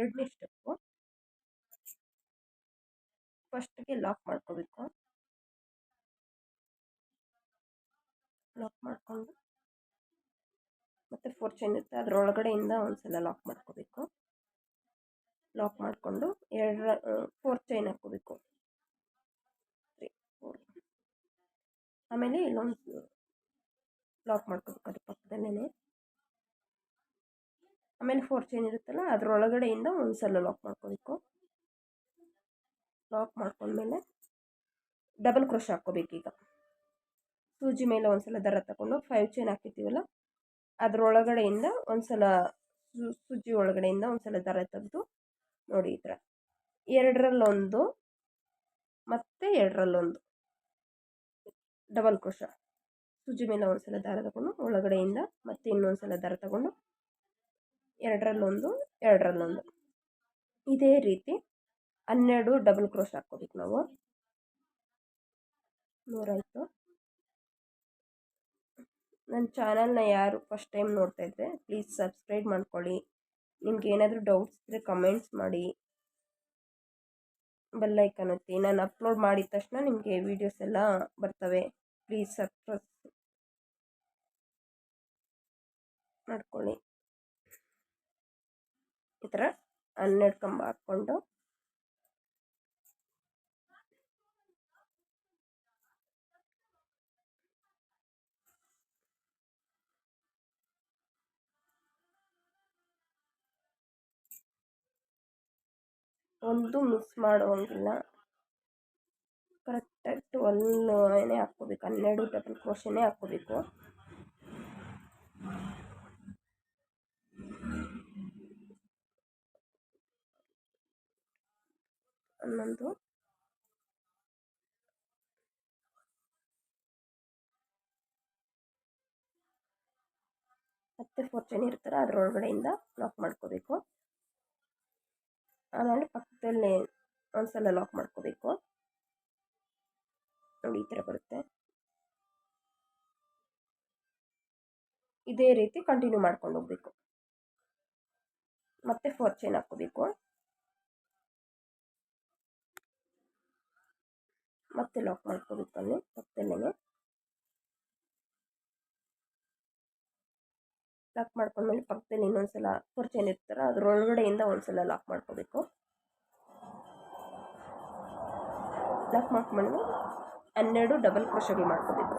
ಎರಡನೇ ಸ್ಟೆಪ್ಪು ಫಸ್ಟ್ಗೆ ಲಾಕ್ ಮಾಡ್ಕೋಬೇಕು. ಲಾಕ್ ಮಾಡಿಕೊಂಡು ಮತ್ತು 4 ಚೈನ್ ಇರುತ್ತೆ ಅದರೊಳಗಡೆಯಿಂದ ಒಂದ್ಸಲ ಲಾಕ್ ಮಾಡ್ಕೋಬೇಕು. ಲಾಕ್ ಮಾಡಿಕೊಂಡು 4 ಚೈನ್ ಹಾಕ್ಕೋಬೇಕು. 3 4 ಆಮೇಲೆ ಇಲ್ಲೊಂದು ಲಾಕ್ ಮಾಡ್ಕೋಬೇಕು ಅದ್ರ ಪಕ್ಕದಲ್ಲೇ. ಆಮೇಲೆ 4 ಚೈನ್ ಇರುತ್ತಲ್ಲ ಅದರೊಳಗಡೆಯಿಂದ ಒಂದ್ಸಲ ಲಾಕ್ ಮಾಡ್ಕೋಬೇಕು. ಲಾಕ್ ಮಾಡ್ಕೊಂಡ್ಮೇಲೆ ಡಬಲ್ ಕ್ರೋಶ್ ಹಾಕ್ಕೋಬೇಕೀಗ. ಸೂಜಿ ಮೇಲೆ ಒಂದ್ಸಲ ದಾರ ತಗೊಂಡು 5 ಚೈನ್ ಹಾಕಿರ್ತೀವಲ್ಲ ಅದರೊಳಗಡೆಯಿಂದ ಒಂದ್ಸಲ ಸೂಜಿ ಒಳಗಡೆಯಿಂದ ಒಂದ್ಸಲ ದಾರ ತೆಗೆದು ನೋಡಿ ಈ ಥರ 2ರಲ್ಲೊಂದು ಮತ್ತು 2ರಲ್ಲೊಂದು ಡಬಲ್ ಕ್ರೋಶ. ಸೂಜಿ ಮೇಲೆ ಒಂದ್ಸಲ ದಾರ ತಗೊಂಡು ಒಳಗಡೆಯಿಂದ ಮತ್ತೆ ಇನ್ನೊಂದ್ಸಲ ದಾರ ತಗೊಂಡು 2ರಲ್ಲೊಂದು 2ರಲ್ಲೊಂದು ಇದೇ ರೀತಿ 12 ಡಬಲ್ ಕ್ರೋಶ್ ಹಾಕ್ಕೋಬೇಕು ನಾವು. 3 ಆಯಿತು. ನನ್ನ ಚಾನಲ್ನ ಯಾರು ಫಸ್ಟ್ ಟೈಮ್ ನೋಡ್ತಾ ಇದ್ದರೆ ಪ್ಲೀಸ್ ಸಬ್ಸ್ಕ್ರೈಬ್ ಮಾಡ್ಕೊಳ್ಳಿ. ನಿಮ್ಗೆ ಏನಾದರೂ ಡೌಟ್ಸ್ ಇದ್ದರೆ ಕಮೆಂಟ್ಸ್ ಮಾಡಿ, ಬೆಲ್ ಐಕಾನ್ ಒತ್ತಿ. ನಾನು ಅಪ್ಲೋಡ್ ಮಾಡಿದ ತಕ್ಷಣ ನಿಮಗೆ ವೀಡಿಯೋಸ್ ಎಲ್ಲ ಬರ್ತವೆ. ಪ್ಲೀಸ್ ಸಬ್ಸ್ಕ್ರೈಬ್ ಮಾಡ್ಕೊಳ್ಳಿ. ಈ ಥರ 12 ಕಂಬ ಹಾಕ್ಕೊಂಡು ಒಂದು ಮಿಸ್ ಮಾಡುವಂಗಿಲ್ಲ, ಕರೆಕ್ಟಾಗಿ 12 ಹಾಕ್ಕೋಬೇಕು. 12 ಡಬಲ್ ಕ್ರೋಶನೇ ಹಾಕ್ಕೋಬೇಕು. ಹನ್ನೊಂದು ಮತ್ತೆ 4 ಚೈನ್ ಇರ್ತಾರೆ ಅದರೊಳಗಡೆಯಿಂದ ಲಾಕ್ ಮಾಡ್ಕೋಬೇಕು. ಆಮೇಲೆ ಪಕ್ಕದಲ್ಲಿ ಒಂದ್ಸಲ ಲಾಕ್ ಮಾಡ್ಕೋಬೇಕು. ನೋಡಿ ಈ ಥರ ಬರುತ್ತೆ. ಇದೇ ರೀತಿ ಕಂಟಿನ್ಯೂ ಮಾಡ್ಕೊಂಡು ಹೋಗ್ಬೇಕು. ಮತ್ತೆ 4 ಚೈನ್ ಹಾಕ್ಕೋಬೇಕು. ಮತ್ತೆ ಲಾಕ್ ಮಾಡ್ಕೋಬೇಕು. ಅಲ್ಲಿ ಪಕ್ಕದಲ್ಲೇ ಲಾಕ್ ಮಾಡ್ಕೊಂಡ್ಮೇಲೆ ಪಕ್ಕದಲ್ಲಿ ಇನ್ನೊಂದ್ಸಲ 4 ಚೈನ್ ಇರ್ತಾರೆ ಅದರೊಳಗಡೆಯಿಂದ ಒಂದ್ಸಲ ಲಾಕ್ ಮಾಡ್ಕೋಬೇಕು. ಲಾಕ್ ಮಾಡ್ಕೊಂಡ್ಮೇಲೆ 12 ಡಬಲ್ ಕ್ರೋಶಗಳು ಮಾಡ್ಕೋಬೇಕು.